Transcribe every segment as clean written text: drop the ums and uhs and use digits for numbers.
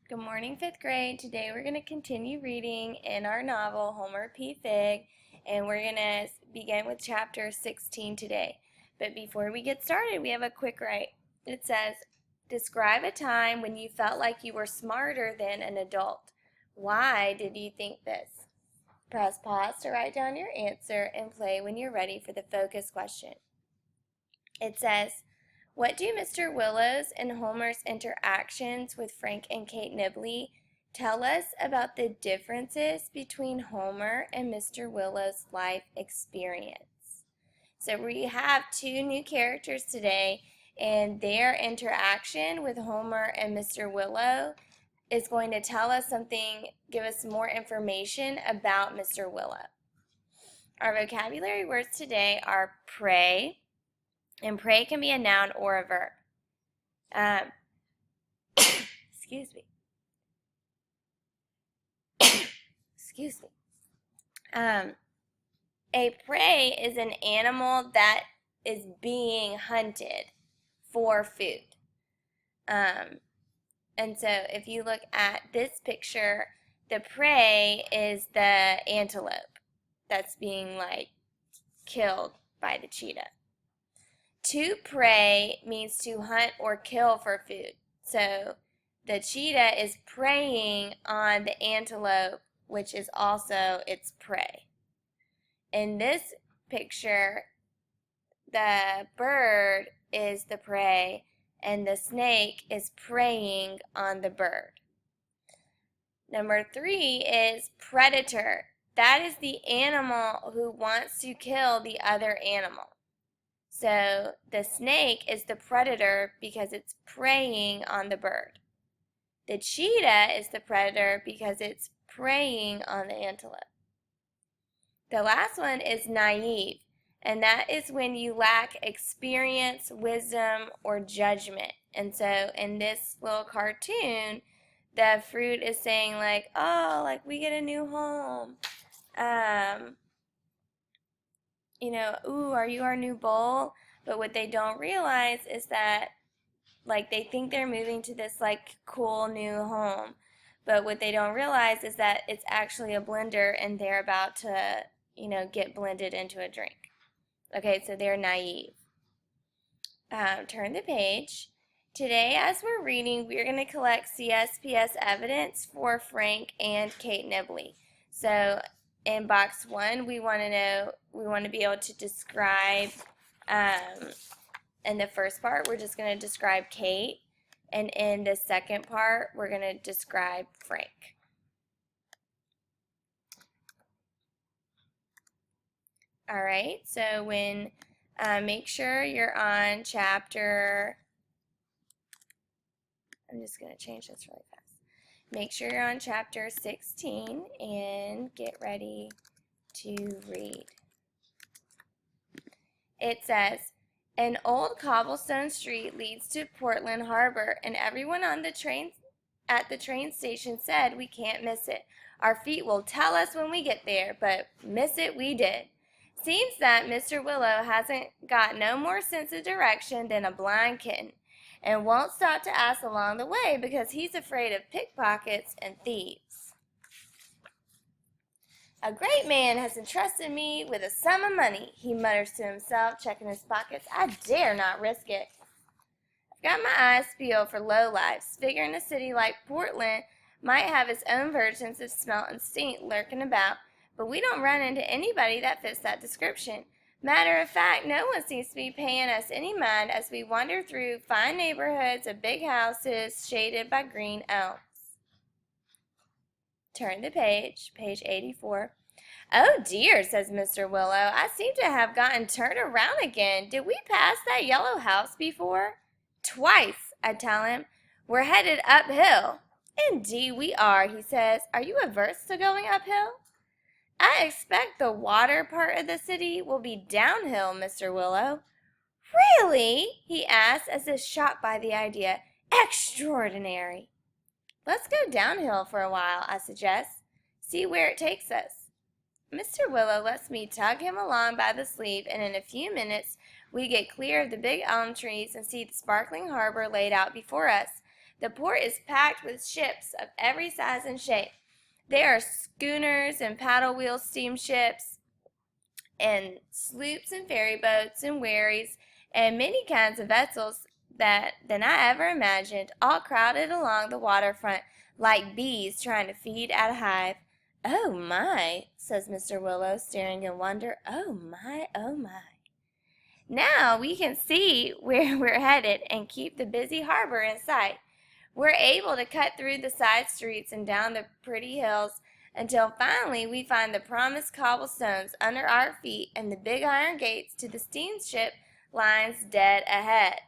Good morning, fifth grade. Today we're going to continue reading in our novel, Homer P. Fig, and we're going to begin with chapter 16 today. But before we get started, we have a quick write. It says, describe a time when you felt like you were smarter than an adult. Why did you think this? Press pause to write down your answer and play when you're ready for the focus question. It says, what do Mr. Willow's and Homer's interactions with Frank and Kate Nibley tell us about the differences between Homer and Mr. Willow's life experience? So we have two new characters today, and their interaction with Homer and Mr. Willow is going to tell us something, give us more information about Mr. Willow. Our vocabulary words today are pray, and pray can be a noun or a verb. Excuse me. Excuse me. A prey is an animal that is being hunted for food. And so if you look at this picture, the prey is the antelope that's being killed by the cheetah. To prey means to hunt or kill for food. So the cheetah is preying on the antelope, which is also its prey. In this picture, the bird is the prey and the snake is preying on the bird. Number 3 is predator. That is the animal who wants to kill the other animal. So the snake is the predator because it's preying on the bird. The cheetah is the predator because it's preying on the antelope. The last one is naive, and that is when you lack experience, wisdom, or judgment. And so in this little cartoon, the fruit is saying we get a new home. Ooh, are you our new bowl? But what they don't realize is that, they think they're moving to this, cool new home. But what they don't realize is that it's actually a blender and they're about to, get blended into a drink. Okay, so they're naive. Turn the page. Today, as we're reading, we're going to collect CSPS evidence for Frank and Kate Nibley. So in box 1, we want to be able to describe, in the first part, we're just going to describe Kate, and in the second part, we're going to describe Frank. All right, so make sure you're on chapter, I'm just going to change this really fast. Make sure you're on chapter 16 and get ready to read. It says, an old cobblestone street leads to Portland Harbor, and everyone on the train at the train station said we can't miss it. Our feet will tell us when we get there, but miss it we did. Seems that Mr. Willow hasn't got no more sense of direction than a blind kitten, and won't stop to ask along the way because he's afraid of pickpockets and thieves. A great man has entrusted me with a sum of money, he mutters to himself, checking his pockets. I dare not risk it. I've got my eyes peeled for lowlifes, figuring a city like Portland might have its own versions of smell and stink lurking about, but we don't run into anybody that fits that description. Matter of fact, no one seems to be paying us any mind as we wander through fine neighborhoods of big houses shaded by green elms. Turn the page, page 84. Oh dear, says Mr. Willow, I seem to have gotten turned around again. Did we pass that yellow house before? Twice, I tell him. We're headed uphill. Indeed we are, he says. Are you averse to going uphill? I expect the water part of the city will be downhill, Mr. Willow. Really? He asks, as if shocked by the idea. Extraordinary. Let's go downhill for a while, I suggest. See where it takes us. Mr. Willow lets me tug him along by the sleeve, and in a few minutes we get clear of the big elm trees and see the sparkling harbor laid out before us. The port is packed with ships of every size and shape. There are schooners and paddle wheel steamships, and sloops and ferry boats and wherries, and many kinds of vessels than I ever imagined, all crowded along the waterfront like bees trying to feed at a hive. "Oh my," says Mr. Willow, staring in wonder. "Oh my, oh my." Now we can see where we're headed and keep the busy harbor in sight. We're able to cut through the side streets and down the pretty hills until finally we find the promised cobblestones under our feet and the big iron gates to the steamship lines dead ahead.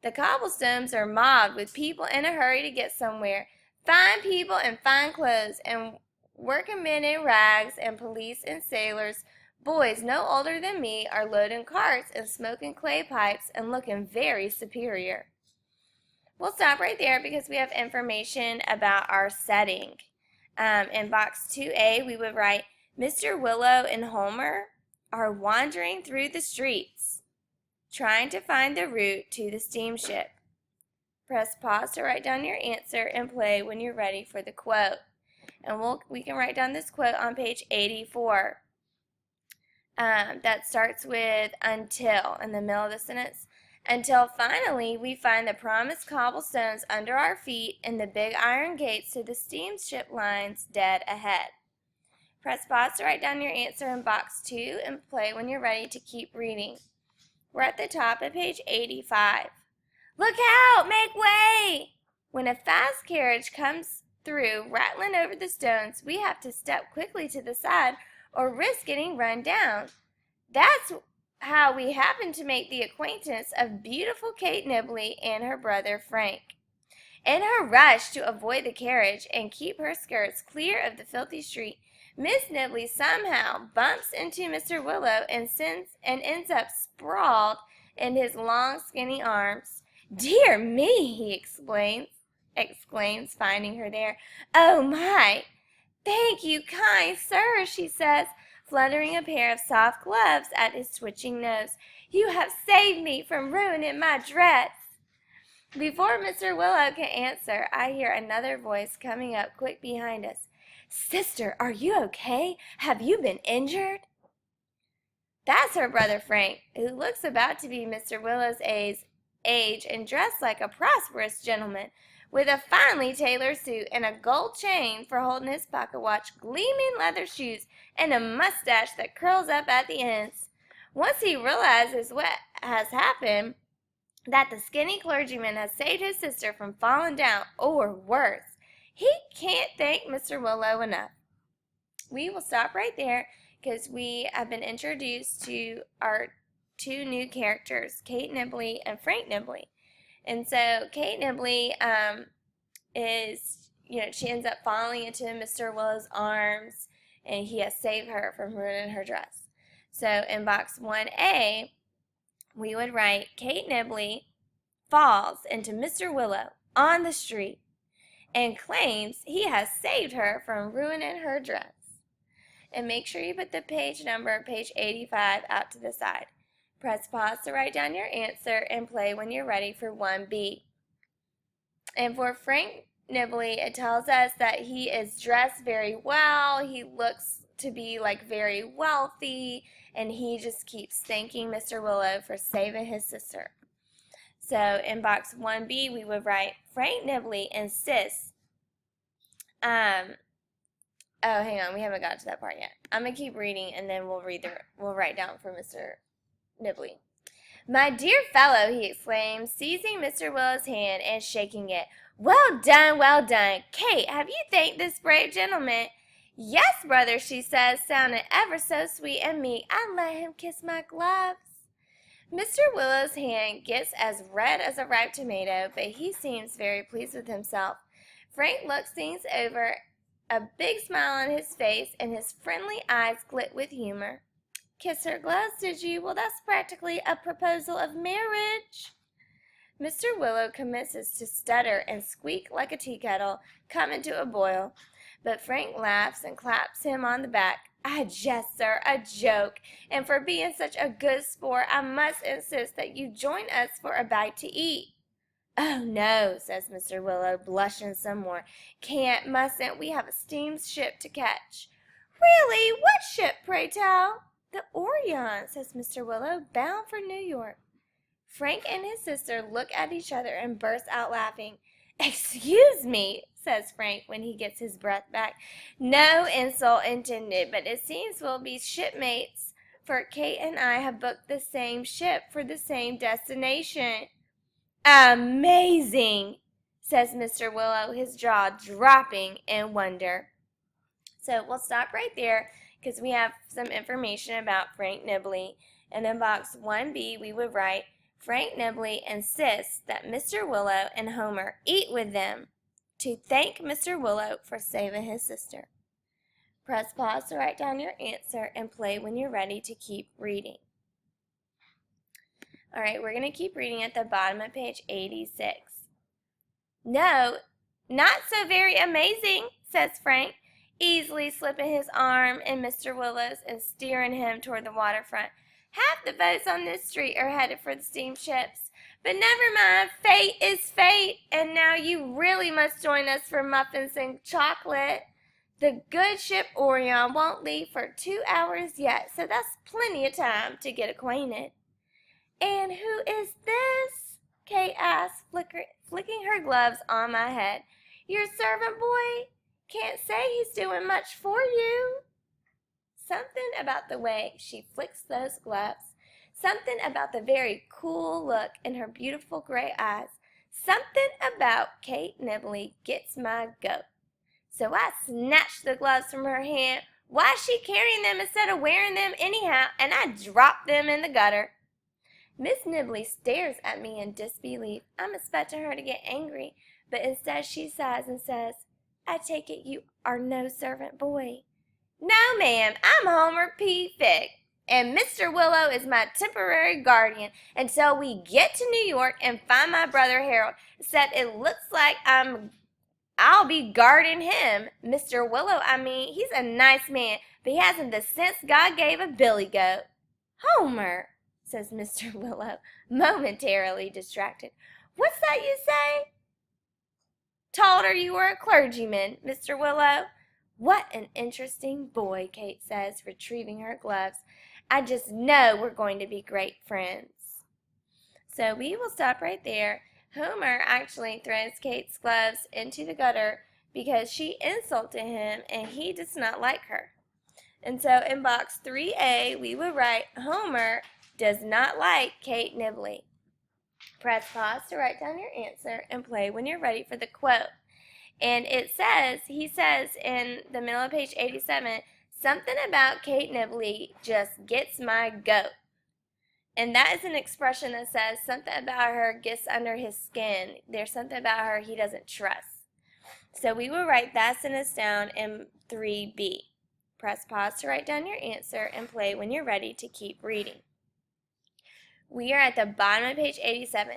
The cobblestones are mobbed with people in a hurry to get somewhere, fine people in fine clothes, and working men in rags, and police and sailors. Boys no older than me are loading carts and smoking clay pipes and looking very superior. We'll stop right there because we have information about our setting. In box 2A, we would write, Mr. Willow and Homer are wandering through the streets, trying to find the route to the steamship. Press pause to write down your answer and play when you're ready for the quote. And we can write down this quote on page 84. That starts with until in the middle of the sentence. Until finally we find the promised cobblestones under our feet and the big iron gates to the steamship lines dead ahead. Press pause to write down your answer in box 2 and play when you're ready to keep reading. We're at the top of page 85. Look out! Make way! When a fast carriage comes through, rattling over the stones, we have to step quickly to the side or risk getting run down. That's how we happened to make the acquaintance of beautiful Kate Nibley and her brother Frank. In her rush to avoid the carriage and keep her skirts clear of the filthy street, Miss Nibley somehow bumps into Mr. Willow and ends up sprawled in his long, skinny arms. "Dear me!" he exclaims, finding her there. "Oh my! Thank you, kind sir," she says, fluttering a pair of soft gloves at his twitching nose. "You have saved me from ruining my dress." Before Mr. Willow can answer, I hear another voice coming up quick behind us. "Sister, are you okay? Have you been injured?" That's her brother Frank, who looks about to be Mr. Willow's age and dressed like a prosperous gentleman, with a finely tailored suit and a gold chain for holding his pocket watch, gleaming leather shoes, and a mustache that curls up at the ends. Once he realizes what has happened, that the skinny clergyman has saved his sister from falling down, or worse, he can't thank Mr. Willow enough. We will stop right there because we have been introduced to our two new characters, Kate Nibley and Frank Nibley. And so Kate Nibley she ends up falling into Mr. Willow's arms, and he has saved her from ruining her dress. So in box 1A, we would write, Kate Nibley falls into Mr. Willow on the street and claims he has saved her from ruining her dress. And make sure you put the page number, page 85, out to the side. Press pause to write down your answer and play when you're ready for 1B. And for Frank Nibley, it tells us that he is dressed very well. He looks to be very wealthy, and he just keeps thanking Mr. Willow for saving his sister. So in box 1B, we would write, Frank Nibley insists. Oh, hang on, we haven't got to that part yet. I'm gonna keep reading, and then we'll write down for Mr. Nibley. "My dear fellow," he exclaimed, seizing Mr. Willow's hand and shaking it. Well done, well done. Kate, have you thanked this brave gentleman?" "Yes, brother," she says, sounding ever so sweet and meek. "I let him kiss my gloves." Mr. Willow's hand gets as red as a ripe tomato, but he seems very pleased with himself. Frank looks things over, a big smile on his face, and his friendly eyes glit with humor. "Kiss her gloves, did you? Well, that's practically a proposal of marriage." Mr. Willow commences to stutter and squeak like a tea kettle coming to a boil, but Frank laughs and claps him on the back. "A jest, sir, a joke, and for being such a good sport, I must insist that you join us for a bite to eat." Oh, no, says Mr. Willow, blushing some more. Can't, mustn't. We have a steamship to catch. Really? What ship, pray tell? The Orion, says Mr. Willow, bound for New York. Frank and his sister look at each other and burst out laughing. Excuse me, says Frank when he gets his breath back. No insult intended, but it seems we'll be shipmates, for Kate and I have booked the same ship for the same destination. Amazing, says Mr. Willow, his jaw dropping in wonder. So we'll stop right there because we have some information about Frank Nibley. And in box 1B, we would write, Frank Nibley insists that Mr. Willow and Homer eat with them to thank Mr. Willow for saving his sister. Press pause to write down your answer and play when you're ready to keep reading. All right, we're going to keep reading at the bottom of page 86. No, not so very amazing, says Frank, easily slipping his arm in Mr. Willow's and steering him toward the waterfront. Half the boats on this street are headed for the steamships. But never mind, fate is fate, and now you really must join us for muffins and chocolate. The good ship Orion won't leave for 2 hours yet, so that's plenty of time to get acquainted. And who is this? Kate asked, flicking her gloves on my head. Your servant boy? Can't say he's doing much for you. Something about the way she flicks those gloves, something about the very cool look in her beautiful gray eyes, something about Kate Nibley gets my goat. So I snatched the gloves from her hand. Why is she carrying them instead of wearing them anyhow? And I dropped them in the gutter. Miss Nibley stares at me in disbelief. I'm expecting her to get angry, but instead she sighs and says, I take it you are no servant boy. No, ma'am, I'm Homer P. Figg, and Mr. Willow is my temporary guardian until we get to New York and find my brother Harold, except it looks like I'll be guarding him. Mr. Willow, he's a nice man, but he hasn't the sense God gave a billy goat. Homer, says Mr. Willow, momentarily distracted. What's that you say? Told her you were a clergyman, Mr. Willow. What an interesting boy, Kate says, retrieving her gloves. I just know we're going to be great friends. So we will stop right there. Homer actually throws Kate's gloves into the gutter because she insulted him and he does not like her. And so in box 3A, we would write, Homer does not like Kate Nibley. Press pause to write down your answer and play when you're ready for the quote. And he says in the middle of page 87, something about Kate Nibley just gets my goat. And that is an expression that says something about her gets under his skin. There's something about her he doesn't trust. So we will write that sentence down in 3B. Press pause to write down your answer and play when you're ready to keep reading. We are at the bottom of page 87.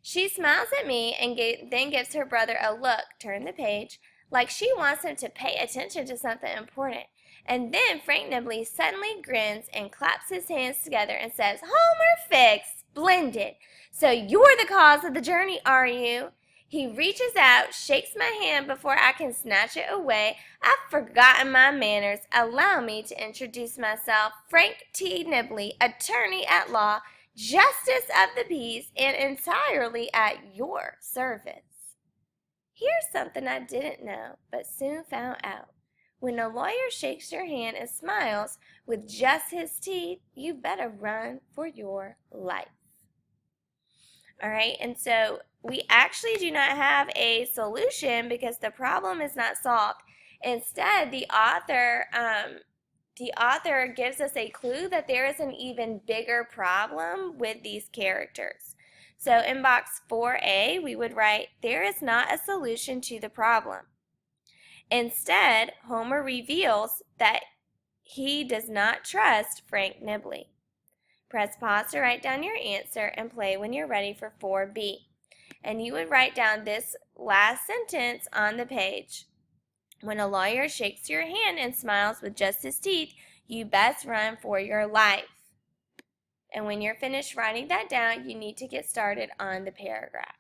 She smiles at me and then gives her brother a look, turn the page, like she wants him to pay attention to something important. And then Frank Nibley suddenly grins and claps his hands together and says, Homer Figg, splendid! So you're the cause of the journey, are you? He reaches out, shakes my hand before I can snatch it away. I've forgotten my manners. Allow me to introduce myself. Frank T. Nibley, attorney at law, Justice of the Peace, and entirely at your service. Here's something I didn't know, but soon found out. When a lawyer shakes your hand and smiles with just his teeth, you better run for your life. All right, and so we actually do not have a solution because the problem is not solved. Instead, the author gives us a clue that there is an even bigger problem with these characters. So in box 4A, we would write, there is not a solution to the problem. Instead, Homer reveals that he does not trust Frank Nibley. Press pause to write down your answer and play when you're ready for 4B. And you would write down this last sentence on the page. When a lawyer shakes your hand and smiles with just his teeth, you best run for your life. And when you're finished writing that down, you need to get started on the paragraph.